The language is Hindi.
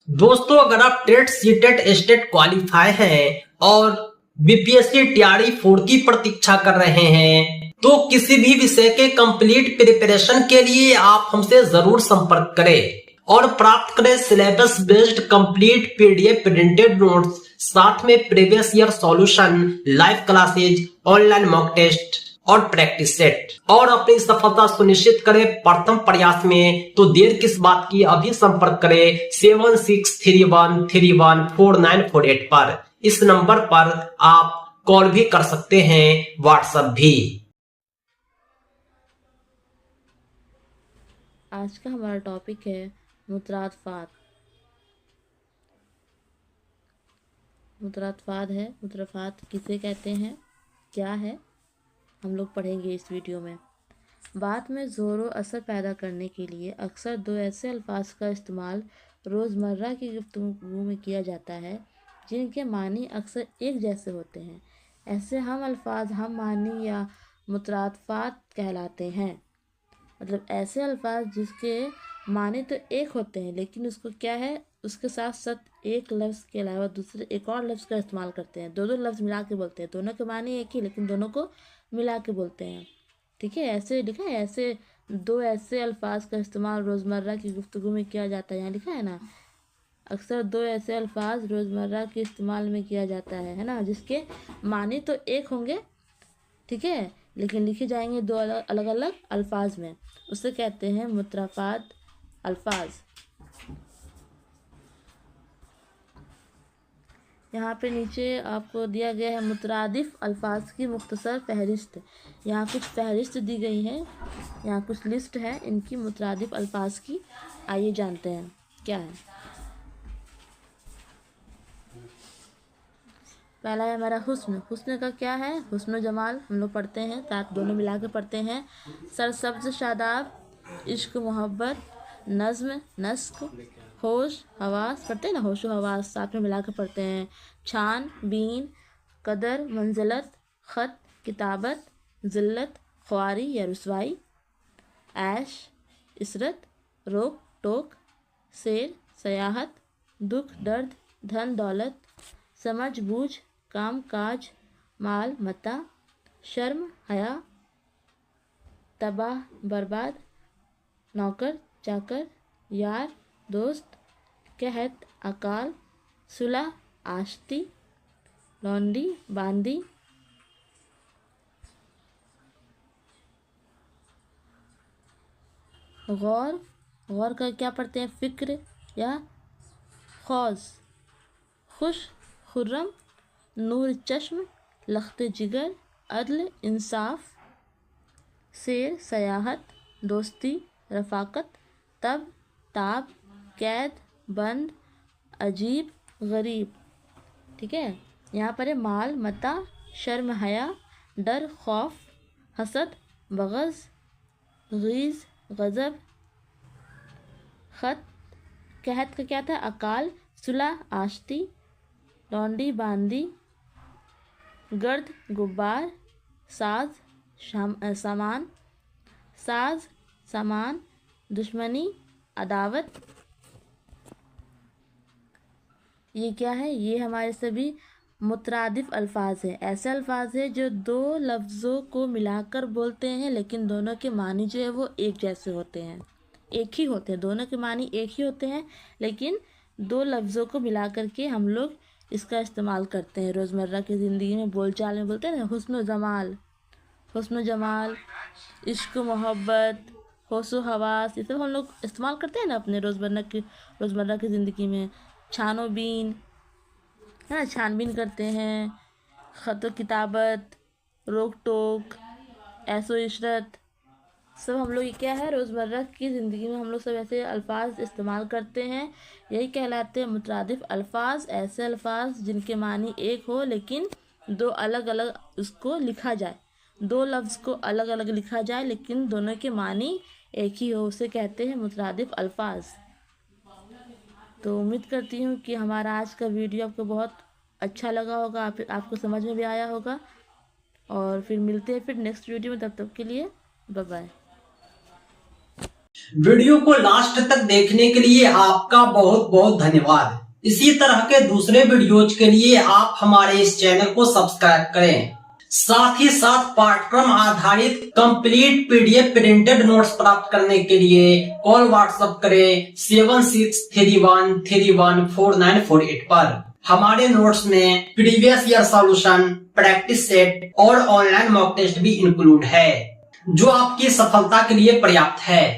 दोस्तों, अगर आप टेट सीटेट स्टेट क्वालिफाई हैं और बीपीएससी टीआरई 4 की प्रतीक्षा कर रहे हैं तो किसी भी विषय के कंप्लीट प्रिपरेशन के लिए आप हमसे जरूर संपर्क करें और प्राप्त करें syllabus based complete PDF printed notes, साथ में previous year solution, live classes, online mock test और प्रैक्टिस सेट। और अपनी सफलता सुनिश्चित करें प्रथम प्रयास में, तो देर किस बात की, अभी संपर्क करें 7631314948 पर। इस नंबर पर आप कॉल भी कर सकते हैं, व्हाट्सएप भी। आज का हमारा टॉपिक है मुतरादफात। मुतरादफात किसे कहते हैं, क्या है, हम लोग पढ़ेंगे इस वीडियो में। बात में ज़ोर व असर पैदा करने के लिए अक्सर दो ऐसे अल्फाज का इस्तेमाल रोज़मर्रा की गुफ्तगू में किया जाता है जिनके मानी अक्सर एक जैसे होते हैं। ऐसे हम अल्फाज हम मानी या मुतरादफात कहलाते हैं। मतलब ऐसे अल्फाज जिसके माने तो एक होते हैं लेकिन उसको क्या है, उसके साथ साथ एक लफ्ज़ के अलावा दूसरे एक और लफ्ज़ का इस्तेमाल करते हैं। दो दो लफ्ज़ मिला के बोलते हैं, दोनों के माने एक ही लेकिन दोनों को मिला के बोलते हैं। ठीक है, ऐसे लिखा है, ऐसे दो ऐसे अल्फाज का इस्तेमाल रोज़मर्रा की गुफ्तगू में किया जाता है। यहाँ लिखा है ना, अक्सर दो ऐसे अल्फाज रोज़मर्रा के इस्तेमाल में किया जाता है ना, जिसके मानी तो एक होंगे, ठीक है, लेकिन लिखे जाएंगे दो अलग अलग अल्फाज में। उसे कहते हैं मुतराफात अल्फाज। यहाँ पे नीचे आपको दिया गया है मुतरादिफ अल्फाज की मुख्तसर फहरिस्त। यहाँ कुछ फहरिस्त दी गई है, यहाँ कुछ लिस्ट है इनकी मुतरादिफ अल्फाज की। आइए जानते हैं क्या है। पहला है हमारा हुस्न। हुस्न का क्या है, हुस्न जमाल हम लोग पढ़ते हैं, साथ दोनों मिला के पढ़ते हैं। सरसब्ज शादाब, इश्क मोहब्बत, नज़्म नस्क, होश हवास, पढ़ते हैं ना, होश हवास साथ में मिला के पढ़ते हैं। छान बीन, कदर मंजिलत, ख़त किताबत, ज़िल्लत ख्वारी या रुसवाई, ऐश इसरत, रोक टोक, सैर सयाहत, दुख दर्द, धन दौलत, समझ बूझ, काम काज, माल मता, शर्म हया, तबाह बर्बाद, नौकर चाकर, यार दोस्त, कहत अकाल, सुलह आश्ती, लौंडी बांदी, गौर। गौर का क्या पढ़ते हैं, फ़िक्र या खौज, खुश खुर्रम, नूर चश्म, लख्त जिगर, अदल इंसाफ, सैर सयाहत, दोस्ती रफ़ाकत, तब ताब, कैद बंद, अजीब गरीब। ठीक है, यहाँ पर है माल मता, शर्म हया, डर खौफ, हसद बग़ज़, गीज़ गज़ब, ख़त कहत का क्या था, अकाल, सुलह आश्ती, लौंडी बांदी, गर्द गुब्बार, साज सामान, साज सामान, दुश्मनी अदावत। ये क्या है, ये हमारे सभी मुतरादिफ अल्फाज हैं। ऐसे अल्फाज हैं जो दो लफ्ज़ों को मिलाकर बोलते हैं लेकिन दोनों के मानी जो है वो एक जैसे होते हैं, एक ही होते हैं, दोनों के मानी एक ही होते हैं लेकिन दो लफ्ज़ों को मिला करके हम लोग इसका इस्तेमाल करते हैं रोज़मर्रा की ज़िंदगी में, बोलचाल में बोलते हैं ना। हुस्न जमाल, हुस्न जमाल, इश्क मोहब्बत, होशो हवास, ये सब हम लोग इस्तेमाल करते हैं ना अपने रोज़मर्रा की ज़िंदगी में। छानो बीन है ना, छानबीन करते हैं। ख़त किताबत, रोक टोक, ऐसो इशरत, सब हम लोग ये क्या है, रोज़मर्रा की ज़िंदगी में हम लोग सब ऐसे अल्फाज इस्तेमाल करते हैं। यही कहलाते हैं मुतरादिफ अल्फाज। ऐसे अल्फाज जिनके मानी एक हो लेकिन दो अलग अलग उसको लिखा जाए, दो लफ्ज़ को अलग अलग लिखा जाए लेकिन दोनों के मानी एक ही हो, उसे कहते हैं मुतरादिफ अल्फाज। तो उम्मीद करती हूँ कि हमारा आज का वीडियो आपको बहुत अच्छा लगा होगा, आपको समझ में भी आया होगा। और फिर मिलते हैं फिर नेक्स्ट वीडियो में, तब तक के लिए बाय बाय। वीडियो को लास्ट तक देखने के लिए आपका बहुत बहुत धन्यवाद। इसी तरह के दूसरे वीडियोज के लिए आप हमारे इस चैनल को सब्सक्राइब करें। साथ ही साथ पाठ्यक्रम आधारित कंप्लीट पीडीएफ प्रिंटेड नोट्स प्राप्त करने के लिए कॉल व्हाट्सएप करें 7631314948 पर। हमारे नोट्स में previous year solution, practice set और ऑनलाइन मॉक टेस्ट भी इंक्लूड है, जो आपकी सफलता के लिए पर्याप्त है।